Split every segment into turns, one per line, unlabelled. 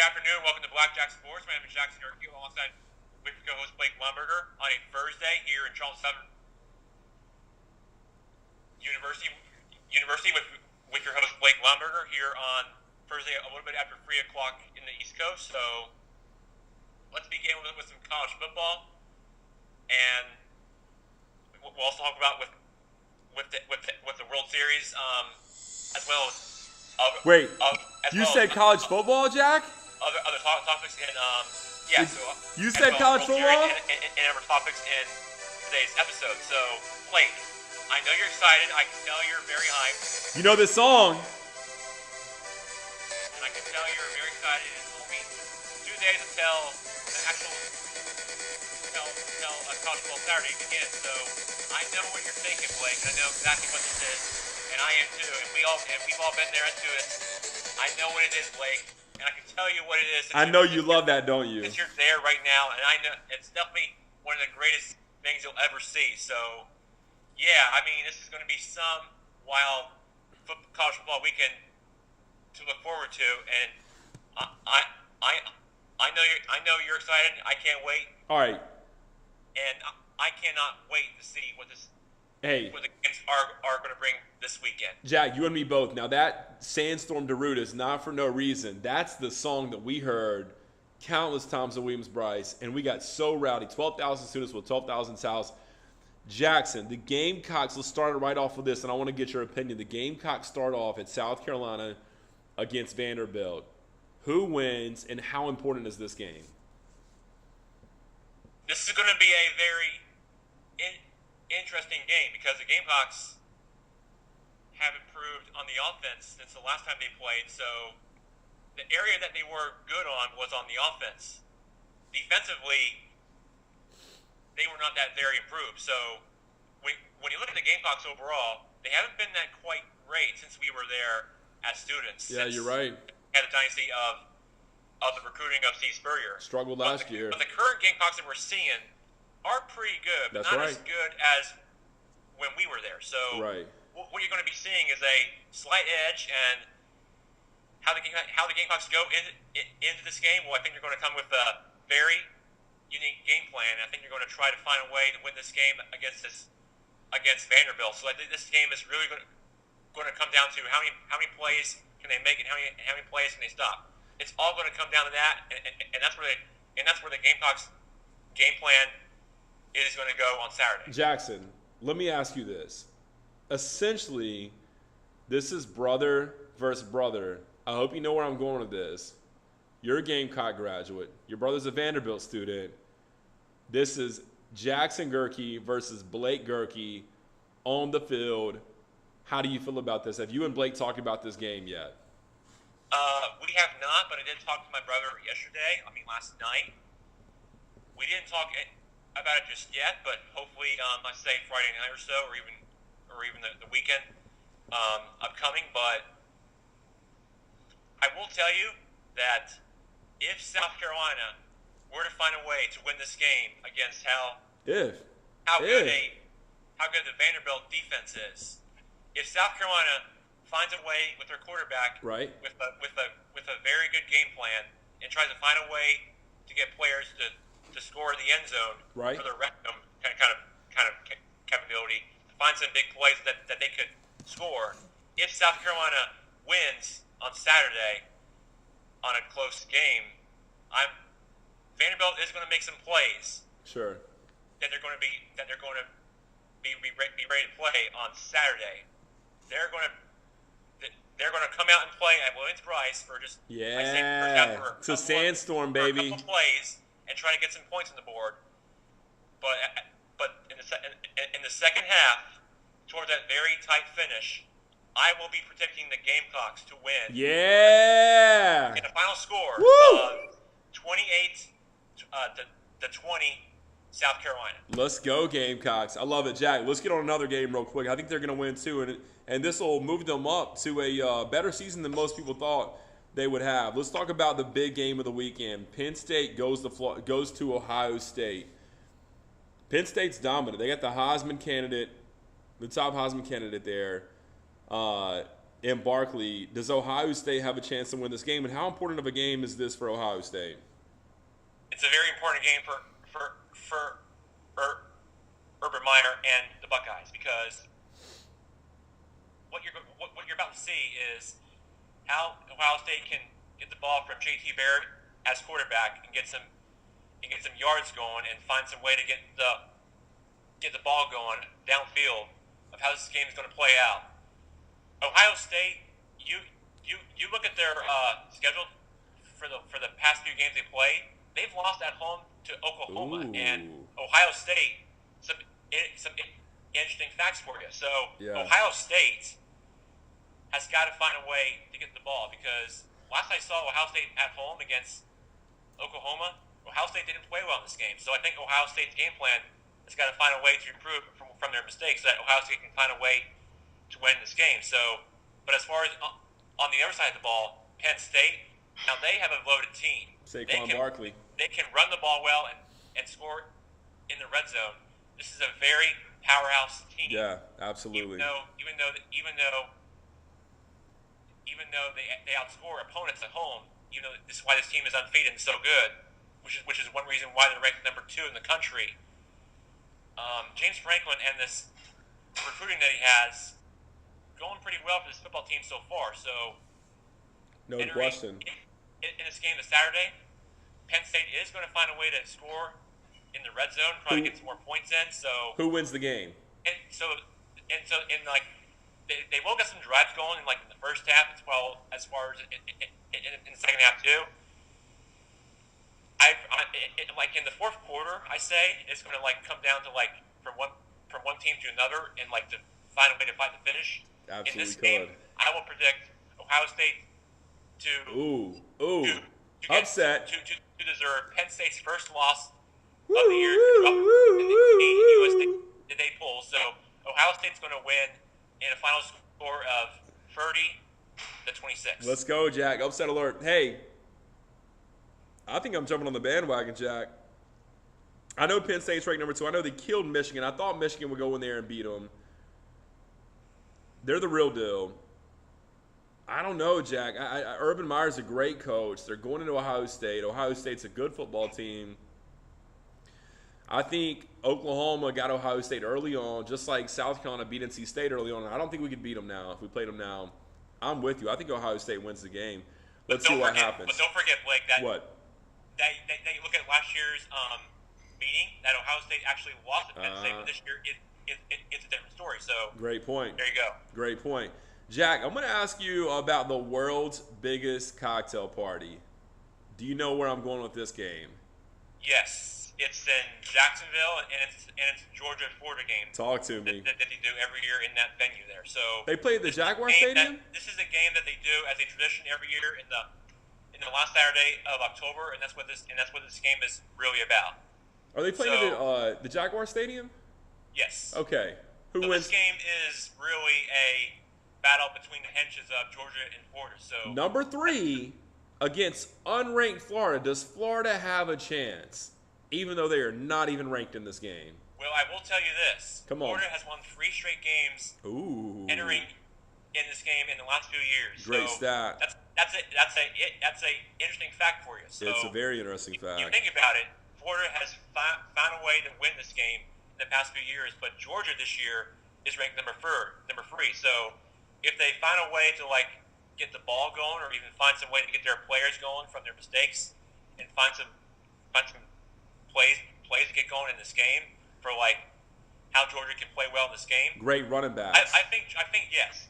afternoon. Welcome to Blackjack Sports. My name is Jackson Urquhart, alongside with co-host Blake Lumberger on a Thursday here in Charles Summer University with your host Blake Lumberger here on Thursday a little bit after 3 o'clock in the East Coast. So let's begin with some college football, and we'll also talk about with the World Series as well as.
Wait, you said college football, Jack?
Other topics in
You said college football?
And other topics in today's episode. So, Blake, I know you're excited. I can tell you're very hyped.
You know this song?
And I can tell you're very excited. It's only 2 days until the actual college football Saturday begins. So, I know what you're thinking, Blake. And I know exactly what this is. And I am too, and we've all been there into it. I know what it is, Blake, and I can tell you what it is.
I know you love that, don't you?
Since you're there right now, and I know it's definitely one of the greatest things you'll ever see. So, yeah, I mean, this is going to be some wild college football weekend to look forward to, and I know you're excited. I can't wait.
All right.
And I cannot wait to see what the games are going to bring this weekend.
Jack, you and me both. Now, that Sandstorm DeRuta is not for no reason. That's the song that we heard countless times at Williams-Brice, and we got so rowdy. 12,000 students with 12,000 Souths. Jackson, the Gamecocks, let's start right off with this, and I want to get your opinion. The Gamecocks start off at South Carolina against Vanderbilt. Who wins, and how important is this game?
This is going to be a very interesting game because the Gamecocks have improved on the offense since the last time they played. So the area that they were good on was on the offense. Defensively, they were not that very improved. So when you look at the Gamecocks overall, they haven't been that quite great since we were there as students.
Yeah, you're right.
Had a dynasty of the recruiting of Steve Spurrier.
Struggled last year.
But the current Gamecocks that we're seeing are pretty good, but not as good as when we were there. So what you're going to be seeing is a slight edge, and how the Gamecocks go into this game. Well, I think you're going to come with a very unique game plan. I think you're going to try to find a way to win this game against Vanderbilt. So I think this game is really going to come down to how many plays can they make and how many plays can they stop. It's all going to come down to that, and that's where the Gamecocks game plan is going to go on Saturday.
Jackson, let me ask you this. Essentially, this is brother versus brother. I hope you know where I'm going with this. You're a Gamecock graduate. Your brother's a Vanderbilt student. This is Jackson Gerke versus Blake Gerke on the field. How do you feel about this? Have you and Blake talked about this game yet?
We have not, but I did talk to my brother last night. We didn't talk about it just yet, but hopefully, I say Friday night or so, or even the weekend upcoming. But I will tell you that if South Carolina were to find a way to win this game against how good the Vanderbilt defense is, if South Carolina finds a way with their quarterback, with a very good game plan, and tries to find a way to get players to score in the end zone for their rectum kind of capability, to find some big plays that they could score. If South Carolina wins on Saturday on a close game, Vanderbilt is going to make some plays.
Sure.
That they're going to be ready to play on Saturday. They're going to come out and play at Williams-Brice for just
it's a sandstorm, baby.
A couple plays and try to get some points on the board. But in the second half, towards that very tight finish, I will be predicting the Gamecocks to win.
Yeah.
In a final score of 28 to 20, South Carolina.
Let's go, Gamecocks. I love it, Jack. Let's get on another game real quick. I think they're going to win too, and this will move them up to a better season than most people thought they would have. Let's talk about the big game of the weekend. Penn State goes to Ohio State. Penn State's dominant. They got the Heisman candidate, the top Heisman candidate there. in Barkley. Does Ohio State have a chance to win this game, and how important of a game is this for Ohio State?
It's a very important game for Urban Meyer and the Buckeyes, because what you're about to see is how Ohio State can get the ball from J.T. Barrett as quarterback and get some yards going and find some way to get the ball going downfield of how this game is going to play out. Ohio State, you look at their schedule for the past few games they played. They've lost at home to Oklahoma. Ooh. And Ohio State. Some interesting facts for you. So yeah. Ohio State has got to find a way to get the ball, because last I saw Ohio State at home against Oklahoma, Ohio State didn't play well in this game. So I think Ohio State's game plan has got to find a way to improve from their mistakes, so that Ohio State can find a way to win this game. So, but as far as on the other side of the ball, Penn State, now they have a loaded team.
Saquon Barkley.
They can run the ball well and score in the red zone. This is a very powerhouse team.
Yeah, absolutely.
Even though they outscore opponents at home, this is why this team is undefeated and so good, which is one reason why they're ranked number 2 in the country. James Franklin and this recruiting that he has going pretty well for this football team so far. So,
no question.
In this game this Saturday, Penn State is going to find a way to score in the red zone, probably get some more points in. So
who wins the game?
They will get some drives going in the first half as well as far as in the second half too. In the fourth quarter, I say it's going to come down to from one team to another and to find a way to fight the finish.
Absolutely.
In this game, I will predict Ohio State to
upset
to deserve Penn State's first loss of the year in USA Today poll. So Ohio State's going to win in a final score of 30-26.
Let's go, Jack. Upset alert. Hey, I think I'm jumping on the bandwagon, Jack. I know Penn State's ranked number 2. I know they killed Michigan. I thought Michigan would go in there and beat them. They're the real deal. I don't know, Jack. Urban Meyer's a great coach. They're going into Ohio State. Ohio State's a good football team. I think Oklahoma got Ohio State early on, just like South Carolina beat NC State early on. I don't think we could beat them now if we played them now. I'm with you. I think Ohio State wins the game. Let's see what happens.
But don't forget, Blake, that you
look
at last year's meeting, that Ohio State actually lost to Penn State, but this year it's a different story. So
great point.
There you go.
Great point. Jack, I'm going to ask you about the world's biggest cocktail party. Do you know where I'm going with this game?
Yes. It's in Jacksonville, and it's Georgia and Florida game.
Talk to me.
That they do every year in that venue there. So
they play at the Jaguar Stadium?
This is a game that they do as a tradition every year in the last Saturday of October, and that's what this game is really about.
Are they playing at the Jaguar Stadium?
Yes.
Okay. Who wins?
This game is really a battle between the henches of Georgia and Florida. So
number 3 against unranked Florida. Does Florida have a chance, even though they are not even ranked in this game?
Well, I will tell you this.
Come on.
Florida has won 3 straight games entering in this game in the last few years.
Great stat.
That's a interesting fact for you. So
it's a very interesting fact.
You think about it, Florida has found a way to win this game in the past few years, but Georgia this year is ranked number 3. So if they find a way to get the ball going, or even find some way to get their players going from their mistakes, and find some plays to get going in this game for how Georgia can play well in this game.
Great running backs.
I think yes,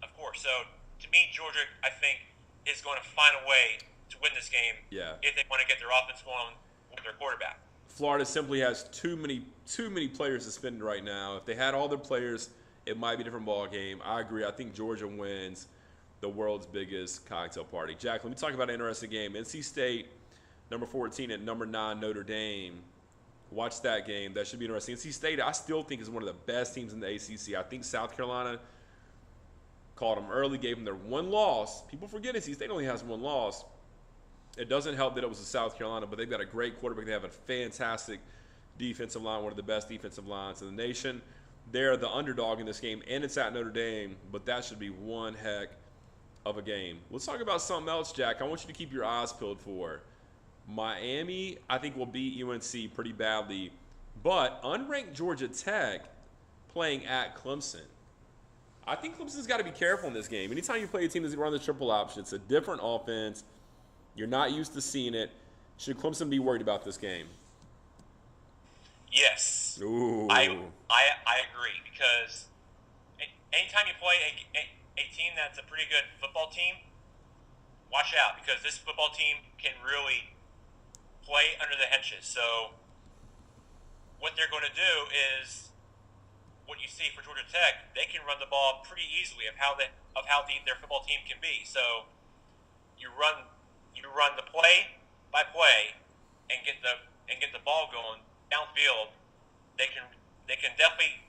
of course. So to me, Georgia, I think, is going to find a way to win this game.
Yeah.
If they want to get their offense going with their quarterback.
Florida simply has too many players suspended right now. If they had all their players, it might be a different ball game. I agree. I think Georgia wins the world's biggest cocktail party. Jack, let me talk about an interesting game. NC State, number 14 at number 9 Notre Dame. Watch that game. That should be interesting. NC State, I still think, is one of the best teams in the ACC. I think South Carolina called them early, gave them their one loss. People forget NC State only has one loss. It doesn't help that it was a South Carolina, but they've got a great quarterback. They have a fantastic defensive line, one of the best defensive lines in the nation. they're the underdog in this game, and it's at Notre Dame, but that should be one heck of a game. Let's talk about something else, Jack. I want you to keep your eyes peeled for. Miami, I think, will beat UNC pretty badly, but unranked Georgia Tech playing at Clemson. I think Clemson's got to be careful in this game. Anytime you play a team that's run the triple option, it's a different offense. You're not used to seeing it. Should Clemson be worried about this game?
Yes.
Ooh.
I agree, because anytime you play a team that's a pretty good football team, watch out, because this football team can really play under the hedges. So what they're going to do is what you see for Georgia Tech. They can run the ball pretty easily of how deep their football team can be. So you run the play by play and get the ball going downfield. They can definitely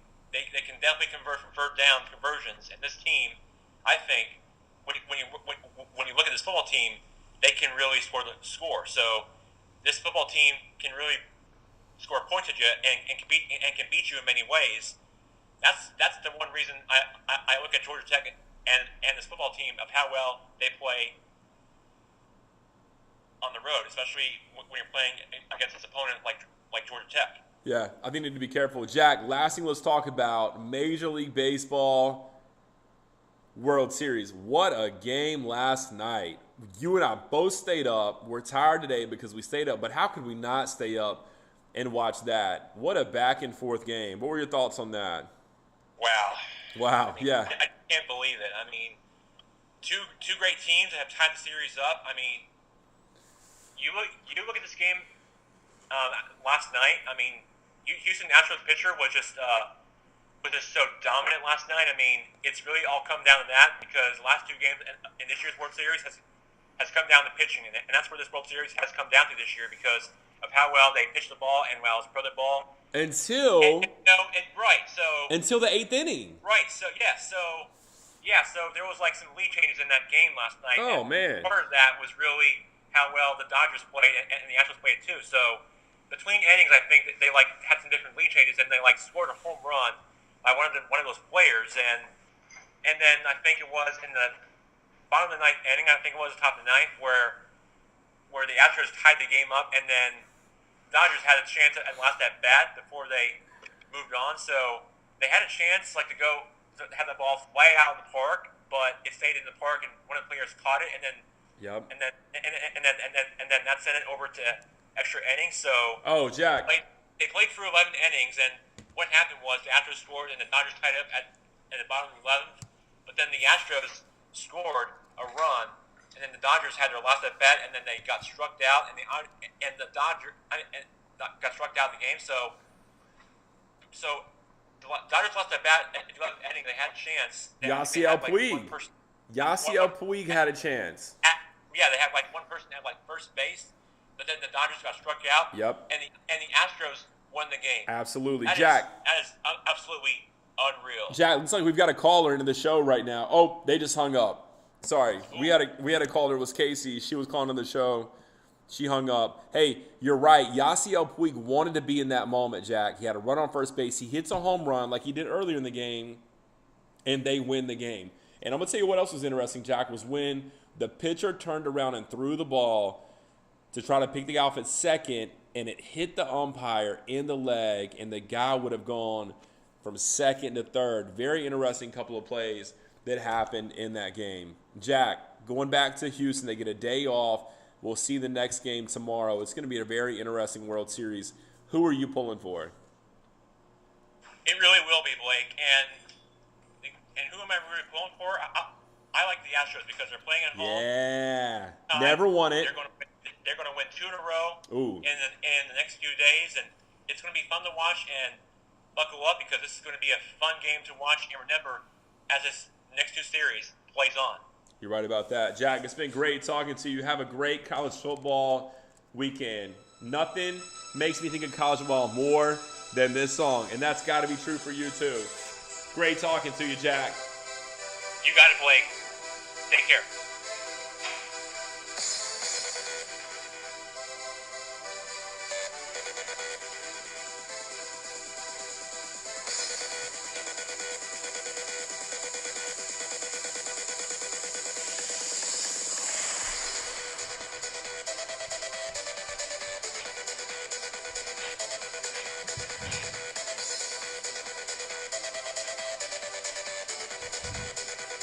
convert from third down conversions. And this team, I think, when you look at this football team, they can really score. So this football team can really score points at you and can beat you in many ways. That's the one reason I look at Georgia Tech and this football team of how well they play on the road, especially when you're playing against this opponent like Georgia Tech.
Yeah, I think you need to be careful. Jack, last thing, let's talk about Major League Baseball World Series. What a game last night. You and I both stayed up. We're tired today because we stayed up, but how could we not stay up and watch that? What a back-and-forth game. What were your thoughts on that? Wow, yeah.
I can't believe it. I mean, two great teams that have tied the series up. I mean, you look at this game last night. I mean, Houston Astros pitcher was just so dominant last night. I mean, it's really all come down to that, because the last two games in this year's World Series has come down to pitching, and that's where this World Series has come down to this year, because of how well they pitched the ball and well throw the ball. Until
the eighth inning.
Right. So there was like some lead changes in that game last night.
Oh, man.
Part of that was really how well the Dodgers played and the Astros played too. So between innings, I think that they had some different lead changes, and they scored a home run by one of those players, and then I think it was in the bottom of the ninth inning. I think it was the top of the ninth where the Astros tied the game up, and then Dodgers had a chance at last at bat before they moved on. So they had a chance to have the ball fly out in the park, but it stayed in the park, and one of the players caught it, and then and then that sent it over to extra innings. So
Jack,
they played through 11 innings, and what happened was the Astros scored, and the Dodgers tied up at the bottom of the 11th. But then the Astros scored a run, and then the Dodgers had their last at bat, and then they got struck out, and the Dodgers got struck out of the game. So the Dodgers lost at bat at the 11th inning. They had a chance.
Yasiel Puig had a chance.
They had one person at first base, but then the Dodgers got struck out.
Yep.
And the Astros won the game.
Absolutely,
Jack. That is absolutely unreal.
Jack, looks like we've got a caller into the show right now. Oh, they just hung up. Sorry, we had a caller. It was Casey. She was calling on the show. She hung up. Hey, you're right. Yasiel Puig wanted to be in that moment, Jack. He had a run on first base. He hits a home run like he did earlier in the game, and they win the game. And I'm going to tell you what else was interesting, Jack, was when the pitcher turned around and threw the ball to try to pick the guy off at second, and it hit the umpire in the leg, and the guy would have gone from second to third. Very interesting couple of plays that happened in that game. Jack, going back to Houston, they get a day off. We'll see the next game tomorrow. It's going to be a very interesting World Series. Who are you pulling for?
It really will be, Blake. And who am I really pulling for? I like the Astros because they're playing at home.
Yeah. Never won it.
They're going to win 2 in a row
in
the next few days, and it's going to be fun to watch. And buckle up, because this is going to be a fun game to watch. And remember, as this next 2 series plays on.
You're right about that. Jack, it's been great talking to you. Have a great college football weekend. Nothing makes me think of college football more than this song, and that's got to be true for you too. Great talking to you, Jack.
You got it, Blake. Take care.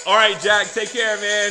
All right, Jack, take care, man.